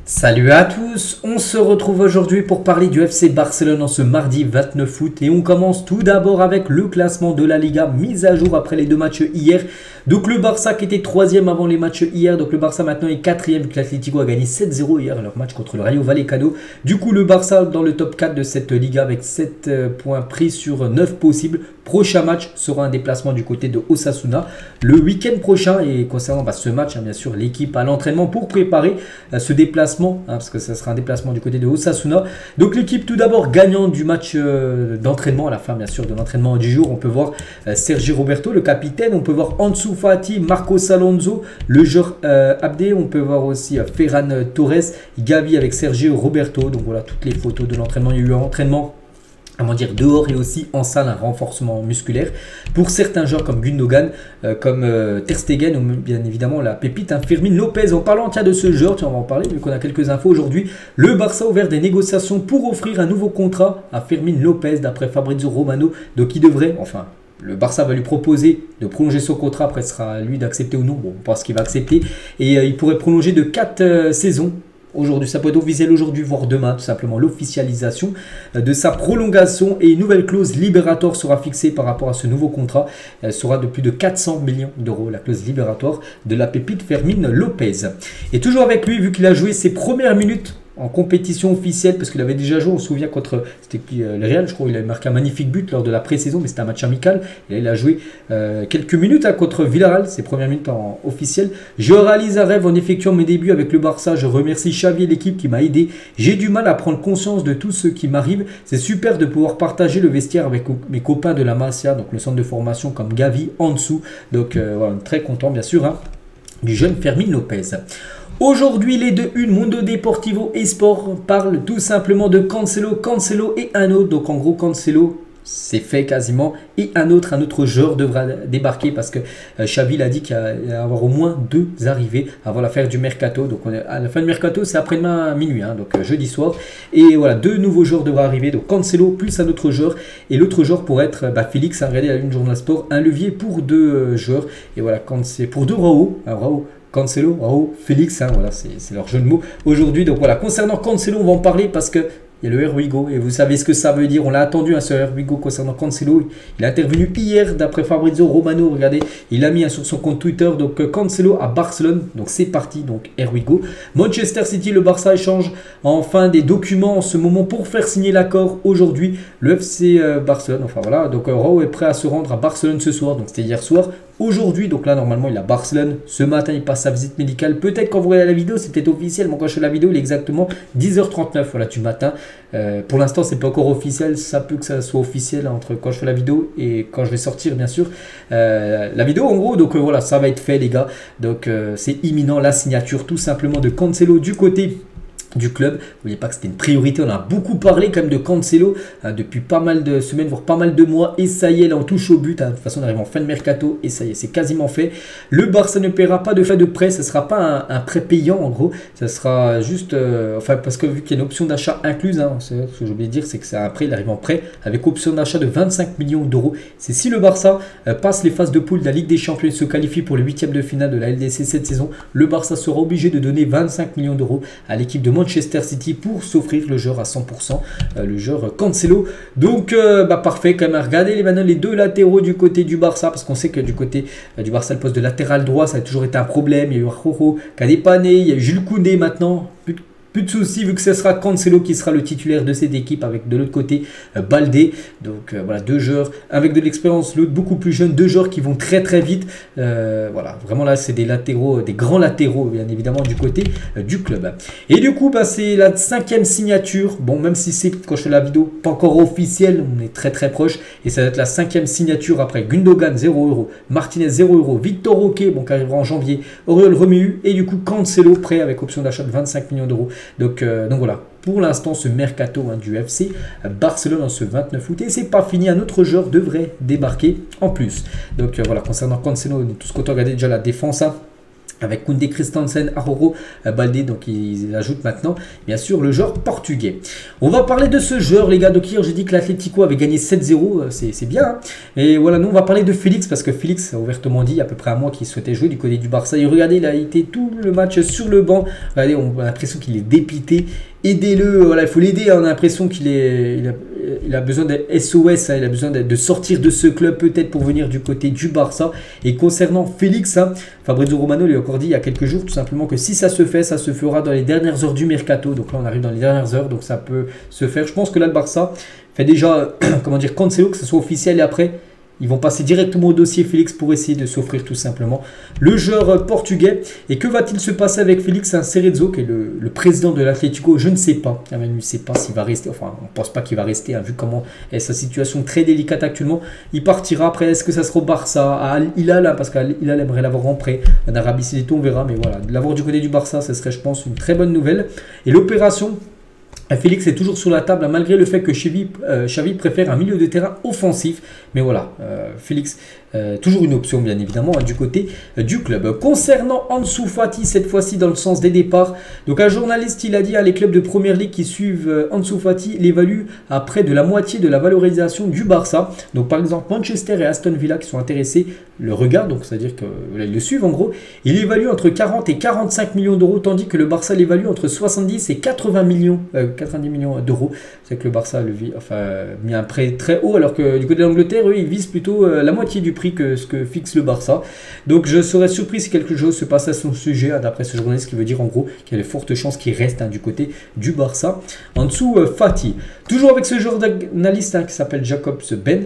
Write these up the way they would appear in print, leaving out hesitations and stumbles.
Salut à tous, on se retrouve aujourd'hui pour parler du FC Barcelone en ce mardi 29 août et on commence tout d'abord avec le classement de la Liga mis à jour après les deux matchs hier. Donc le Barça qui était 3e avant les matchs hier, donc le Barça maintenant est 4e vu que l'Atlético a gagné 7-0 hier leur match contre le Rayo Vallecano. Du coup le Barça dans le top 4 de cette Liga avec 7 points pris sur 9 possibles. Prochain match sera un déplacement du côté de Osasuna le week-end prochain et concernant ce match, bien sûr l'équipe à l'entraînement pour préparer ce déplacement, parce que ça sera un déplacement du côté de Osasuna. Donc l'équipe tout d'abord gagnant du match d'entraînement à la fin bien sûr de l'entraînement du jour. On peut voir Sergi Roberto le capitaine, on peut voir Ansu Fati, Marcos Alonso, le joueur Abdé, on peut voir aussi Ferran Torres, Gavi avec Sergi Roberto. Donc voilà toutes les photos de l'entraînement. Il y a eu un entraînement dehors et aussi en salle, un renforcement musculaire pour certains joueurs comme Gundogan, comme Ter Stegen ou bien évidemment la pépite Fermin Lopez. En parlant de ce joueur, on va en parler vu qu'on a quelques infos aujourd'hui. Le Barça a ouvert des négociations pour offrir un nouveau contrat à Fermin Lopez d'après Fabrizio Romano, donc il devrait, le Barça va lui proposer de prolonger son contrat, après ce sera à lui d'accepter ou non, bon, on pense qu'il va accepter, et il pourrait prolonger de 4 saisons. Aujourd'hui, ça peut être officiel aujourd'hui, voire demain, tout simplement l'officialisation de sa prolongation et une nouvelle clause libératoire sera fixée par rapport à ce nouveau contrat. Elle sera de plus de 400 millions d'euros, la clause libératoire de la pépite Fermin Lopez. Et toujours avec lui, vu qu'il a joué ses premières minutes en compétition officielle, parce qu'il avait déjà joué, on se souvient, contre le Real, je crois, il avait marqué un magnifique but lors de la pré-saison, mais c'était un match amical. Et là, il a joué quelques minutes contre Villarreal, ses premières minutes en officiel. Je réalise un rêve en effectuant mes débuts avec le Barça. Je remercie Xavi et l'équipe qui m'a aidé. J'ai du mal à prendre conscience de tout ce qui m'arrive. C'est super de pouvoir partager le vestiaire avec mes copains de la Masia, donc le centre de formation comme Gavi, Ansu. Donc voilà, très content bien sûr du jeune Fermin Lopez. Aujourd'hui, les deux une Mundo Deportivo et Sport parlent tout simplement de Cancelo et un autre. Donc en gros, Cancelo, c'est fait quasiment. Et un autre joueur devra débarquer parce que Xavi l'a dit qu'il va y avoir au moins 2 arrivées avant la fin du mercato. Donc à la fin du mercato, c'est après-demain à minuit, donc jeudi soir. Et voilà, 2 nouveaux joueurs devraient arriver. Donc Cancelo plus un autre joueur. Et l'autre joueur pourrait être Félix, regardez à une Journal Sport, un levier pour 2 joueurs. Et voilà, quand c'est pour 2 Raúl, Cancelo, Raúl, Félix, voilà, c'est leur jeu de mots aujourd'hui. Donc voilà, concernant Cancelo, on va en parler parce que il y a le Erwigo et vous savez ce que ça veut dire. On l'a attendu ce Erwigo concernant Cancelo. Il est intervenu hier d'après Fabrizio Romano. Regardez, il a mis sur son compte Twitter. Donc Cancelo à Barcelone. Donc c'est parti. Donc Erwigo. Manchester City, le Barça échange enfin des documents en ce moment pour faire signer l'accord aujourd'hui. Le FC Barcelone. Enfin voilà. Donc Raúl est prêt à se rendre à Barcelone ce soir. Donc c'était hier soir. Aujourd'hui, donc là normalement il est à Barcelone. Ce matin il passe sa visite médicale. Peut-être quand vous regardez la vidéo, c'est peut-être officiel. Moi quand je fais la vidéo, il est exactement 10h39 voilà, du matin. Pour l'instant c'est pas encore officiel. Ça peut que ça soit officiel entre quand je fais la vidéo et quand je vais sortir bien sûr la vidéo en gros. Donc voilà, ça va être fait les gars. Donc c'est imminent la signature tout simplement de Cancelo du côté du club. N'oubliez pas que c'était une priorité, on a beaucoup parlé quand même de Cancelo depuis pas mal de semaines, voire pas mal de mois, et ça y est, là on touche au but, de toute façon on arrive en fin de mercato, et ça y est, c'est quasiment fait. Le Barça ne paiera pas de frais de prêt, ce ne sera pas un prêt payant en gros, ça sera juste, parce que vu qu'il y a une option d'achat incluse, ce que j'ai oublié de dire, c'est que c'est un prêt, il arrive en prêt, avec option d'achat de 25 millions d'euros. C'est si le Barça passe les phases de poule de la Ligue des Champions et se qualifie pour les 8e de finale de la LDC cette saison, le Barça sera obligé de donner 25 millions d'euros à l'équipe de Manchester City pour s'offrir le joueur à 100%, le joueur Cancelo. Donc parfait quand même. Regardez maintenant les 2 latéraux du côté du Barça, parce qu'on sait que du côté du Barça le poste de latéral droit ça a toujours été un problème. Il y a eu Rojo, Kadepane, il y a eu Jules Koundé maintenant. Plus de soucis vu que ce sera Cancelo qui sera le titulaire de cette équipe avec de l'autre côté Baldé. Donc voilà, 2 joueurs avec de l'expérience, l'autre beaucoup plus jeune, 2 joueurs qui vont très vite. Voilà, vraiment là c'est des latéraux, des grands latéraux bien évidemment du côté du club. Et du coup c'est la 5e signature. Bon, même si c'est quand je fais la vidéo pas encore officielle, on est très proche. Et ça va être la 5e signature après Gundogan 0€, Martinez 0€, Victor Roque qui arrivera en janvier, Oriol Romeu et du coup Cancelo prêt avec option d'achat de 25 millions d'euros. Donc voilà, pour l'instant ce mercato du FC Barcelone en ce 29 août. Et c'est pas fini, un autre joueur devrait débarquer en plus. Donc voilà, concernant Cancelo, on est tous contents. Regardez déjà la défense. avec Koundé, Christensen, Aroro, Baldé, donc ils ajoutent maintenant bien sûr le joueur portugais. On va parler de ce joueur les gars, donc hier j'ai dit que l'Atlético avait gagné 7-0, c'est bien, hein. Et voilà, nous on va parler de Félix, parce que Félix a ouvertement dit il y a à peu près un mois qu'il souhaitait jouer du côté du Barça, et regardez, il a été tout le match sur le banc, regardez, on a l'impression qu'il est dépité, aidez-le, voilà, il faut l'aider, on a l'impression il a besoin de SOS, hein, il a besoin de sortir de ce club peut-être pour venir du côté du Barça. Et concernant Félix, hein, Fabrizio Romano lui a encore dit il y a quelques jours tout simplement que si ça se fait, ça se fera dans les dernières heures du mercato. Donc là on arrive dans les dernières heures, donc ça peut se faire. Je pense que là le Barça fait déjà, comment dire, Cancelo, que ce soit officiel, et après ils vont passer directement au dossier Félix pour essayer de s'offrir tout simplement le joueur portugais. Et que va-t-il se passer avec Félix Cerezo, qui est le président de l'Atlético? Je ne sais pas. Même lui ne sait pas s'il va rester. Enfin, on ne pense pas qu'il va rester, hein, vu comment est sa situation très délicate actuellement. Il partira. Après, est-ce que ça sera au Barça, à Al Hilal, hein, parce qu'Al Hilal aimerait l'avoir en prêt. En Arabie Saoudite, on verra. Mais voilà, de l'avoir du côté du Barça, ce serait, je pense, une très bonne nouvelle. Et l'opération Félix est toujours sur la table, malgré le fait que Xavi préfère un milieu de terrain offensif. Mais voilà, Félix, toujours une option bien évidemment, hein, du côté du club. Concernant Ansu Fati, cette fois-ci dans le sens des départs. Donc un journaliste, il a dit, les clubs de Première Ligue qui suivent Ansu Fati l'évaluent à près de la moitié de la valorisation du Barça. Donc par exemple Manchester et Aston Villa qui sont intéressés le regardent, donc c'est-à-dire qu'ils le suivent en gros. Il évalue entre 40 et 45 millions d'euros, tandis que le Barça l'évalue entre 70 et 90 millions d'euros. C'est que le Barça mis un prêt très haut, alors que du côté de l'Angleterre, eux, ils visent plutôt la moitié du prix que ce que fixe le Barça. Donc je serais surpris si quelque chose se passe à son sujet, hein, d'après ce journaliste, qui veut dire en gros qu'il y a de fortes chances qu'il reste, hein, du côté du Barça. En dessous, Fati. Toujours avec ce journaliste, hein, qui s'appelle Jacobs Ben.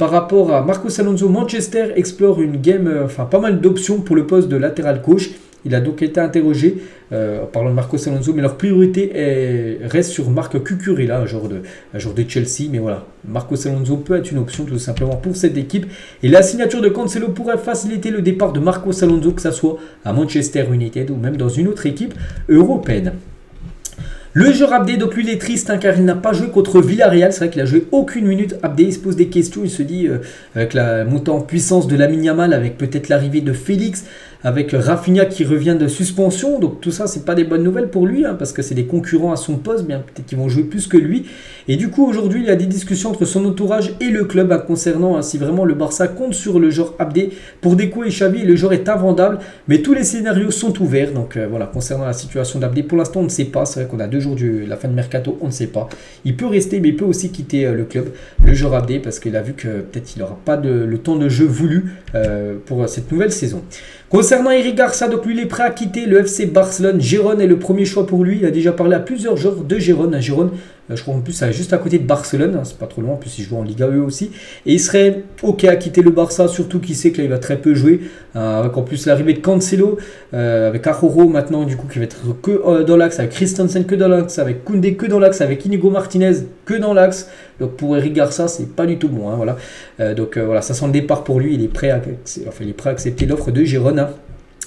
Par rapport à Marcos Alonso, Manchester explore une game, pas mal d'options pour le poste de latéral gauche. Il a donc été interrogé en parlant de Marcos Alonso, mais leur priorité reste sur Marc Cucurella, un joueur de Chelsea. Mais voilà, Marcos Alonso peut être une option tout simplement pour cette équipe. Et la signature de Cancelo pourrait faciliter le départ de Marcos Alonso, que ce soit à Manchester United ou même dans une autre équipe européenne. Le joueur Abdé, donc lui il est triste, hein, car il n'a pas joué contre Villarreal. C'est vrai qu'il a joué aucune minute. Abdé, il se pose des questions, il se dit avec la montée en puissance de Lamine Yamal, avec peut-être l'arrivée de Félix, avec Rafinha qui revient de suspension, donc tout ça c'est pas des bonnes nouvelles pour lui, hein, parce que c'est des concurrents à son poste, bien peut-être qu'ils vont jouer plus que lui. Et du coup aujourd'hui il y a des discussions entre son entourage et le club, hein, concernant, hein, si vraiment le Barça compte sur le joueur Abdé pour Deco et Xavi. Le joueur est invendable, mais tous les scénarios sont ouverts. Donc voilà, concernant la situation d'Abdé, pour l'instant on ne sait pas. C'est vrai qu'on a 2 jours de la fin de mercato, on ne sait pas. Il peut rester, mais il peut aussi quitter le club, le joueur Abdé, parce qu'il a vu que peut-être il n'aura pas le temps de jeu voulu pour cette nouvelle saison. Concernant Eric Garça, donc lui il est prêt à quitter le FC Barcelone. Gérone est le premier choix pour lui. Il a déjà parlé à plusieurs joueurs de Gérone. Gérone, je crois en plus, c'est juste à côté de Barcelone, hein, c'est pas trop loin, en plus il joue en Liga eux aussi. Et il serait ok à quitter le Barça, surtout qu'il sait que là il va très peu jouer, avec en plus l'arrivée de Cancelo, avec Aroro maintenant du coup qui va être que dans l'axe, avec Christensen que dans l'axe, avec Koundé que dans l'axe, avec Inigo Martinez que dans l'axe. Donc pour Eric Garça c'est pas du tout bon, hein, voilà. Voilà, ça sent le départ pour lui. Il est prêt à accepter l'offre de Gérone, hein.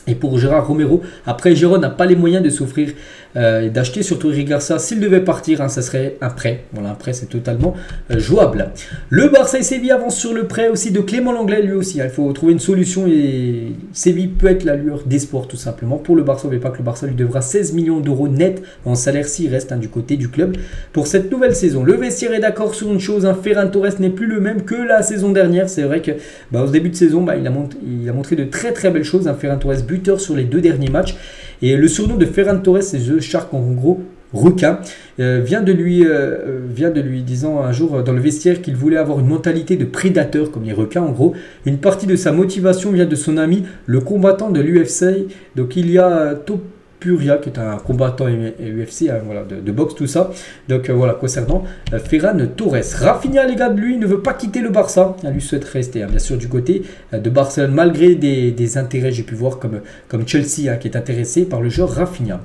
Et pour Gérard Romero, après Gérone n'a pas les moyens de s'offrir et d'acheter surtout Eric Garça. S'il devait partir, hein, ça serait un prêt. Voilà, un prêt c'est totalement jouable. Le Barça et Séville avancent sur le prêt aussi de Clément Lenglet, lui aussi, hein. Il faut trouver une solution et Séville peut être la lueur d'espoir tout simplement. Pour le Barça, n'oubliez pas que le Barça lui devra 16 millions d'euros net en salaire s'il reste, hein, du côté du club pour cette nouvelle saison. Le vestiaire est d'accord sur une chose, hein, Ferran Torres n'est plus le même que la saison dernière. C'est vrai que au début de saison, il a montré de très très belles choses, hein, Ferran Torres, buteur sur les 2 derniers matchs. Et le surnom de Ferran Torres, c'est The Shark, en gros requin, vient de lui disant un jour dans le vestiaire qu'il voulait avoir une mentalité de prédateur comme les requins en gros. Une partie de sa motivation vient de son ami, le combattant de l'UFC. Donc il y a Topuria qui est un combattant UFC, hein, voilà, de boxe tout ça. Donc voilà, concernant Ferran Torres. Rafinha, les gars, lui ne veut pas quitter le Barça, hein, lui souhaite rester, hein, bien sûr du côté de Barcelone, malgré des intérêts, j'ai pu voir comme Chelsea, hein, qui est intéressé par le joueur Rafinha.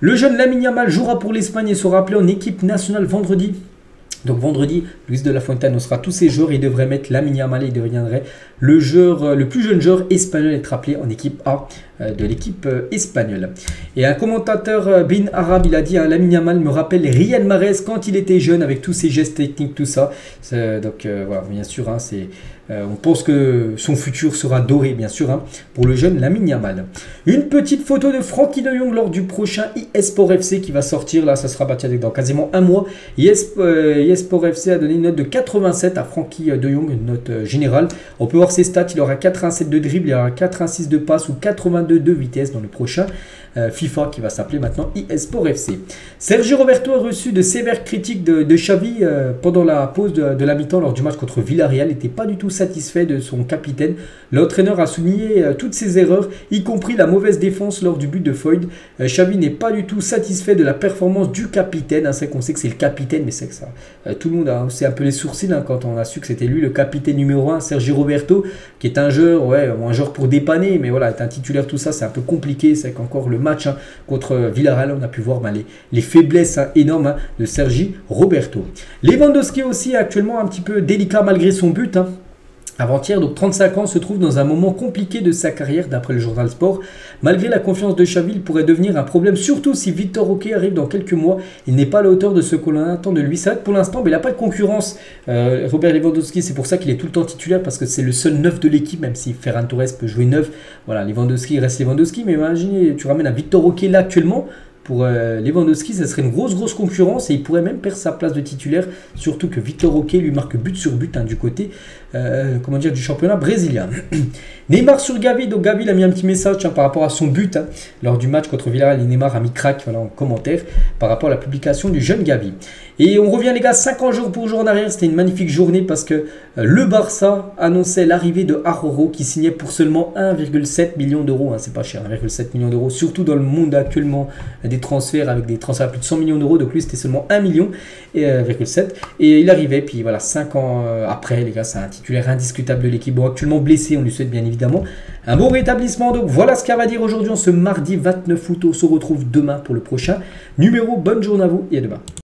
Le jeune Lamine Yamal jouera pour l'Espagne et sera appelé en équipe nationale vendredi. Donc vendredi, Luis de la Fuente annoncera tous ses joueurs. Il devrait mettre Lamine Yamal et il deviendrait le plus jeune joueur espagnol à être appelé en équipe A de l'équipe espagnole. Et un commentateur, Bin Arab, il a dit, hein, Lamine Yamal me rappelle Riyad Mahrez quand il était jeune avec tous ses gestes techniques, tout ça. Donc voilà, bien sûr, hein, c'est On pense que son futur sera doré, bien sûr, hein, pour le jeune Lamine Yamal. Une petite photo de Frenkie de Jong lors du prochain eSport FC qui va sortir. Là, ça sera dans quasiment un mois. eSport FC a donné une note de 87 à Frenkie de Jong, une note générale. On peut voir ses stats. Il aura 87 de dribble, il aura 86 de passe ou 82 de vitesse dans le prochain FIFA qui va s'appeler maintenant eSport FC. Sergi Roberto a reçu de sévères critiques de Xavi pendant la pause de la mi-temps lors du match contre Villarreal. Il n'était pas du tout satisfait de son capitaine. L'entraîneur a souligné toutes ses erreurs, y compris la mauvaise défense lors du but de Foyth. Xavi n'est pas du tout satisfait de la performance du capitaine. C'est qu'on sait que c'est le capitaine, mais c'est que ça. Tout le monde a haussé un peu les sourcils quand on a su que c'était lui le capitaine numéro 1, Sergi Roberto, qui est un joueur, un joueur pour dépanner, mais voilà, être un titulaire, tout ça, c'est un peu compliqué. C'est qu'encore le match contre Villarreal, on a pu voir les faiblesses énormes de Sergi Roberto. Lewandowski aussi est actuellement un petit peu délicat malgré son but. Avant-hier, donc 35 ans, se trouve dans un moment compliqué de sa carrière d'après le journal Sport. Malgré la confiance de Xavi, il pourrait devenir un problème, surtout si Victor Roque arrive dans quelques mois. Il n'est pas à la hauteur de ce qu'on attend de lui. C'est vrai que pour l'instant, il n'a pas de concurrence. Robert Lewandowski, c'est pour ça qu'il est tout le temps titulaire, parce que c'est le seul neuf de l'équipe, même si Ferran Torres peut jouer neuf. Voilà, Lewandowski reste Lewandowski, mais imaginez, tu ramènes un Victor Roque là actuellement. Pour Lewandowski, ça serait une grosse concurrence et il pourrait même perdre sa place de titulaire, surtout que Victor Roque lui marque but sur but du côté du championnat brésilien. Neymar sur Gavi, donc Gavi il a mis un petit message par rapport à son but lors du match contre Villarreal. Neymar a mis crack en commentaire par rapport à la publication du jeune Gavi. Et on revient les gars, 50 jours pour jour en arrière, c'était une magnifique journée parce que le Barça annonçait l'arrivée de Araujo qui signait pour seulement 1,7 million d'euros, c'est pas cher, 1,7 million d'euros, surtout dans le monde actuellement des transferts avec des transferts à plus de 100 millions d'euros, donc lui c'était seulement 1 million et il arrivait, puis voilà, 5 ans après les gars, c'est un titulaire indiscutable de l'équipe. Bon, actuellement blessé, on lui souhaite bien évidemment un bon rétablissement. Donc voilà ce qu'elle va dire aujourd'hui en ce mardi 29 août. On se retrouve demain pour le prochain numéro. Bonne journée à vous et à demain.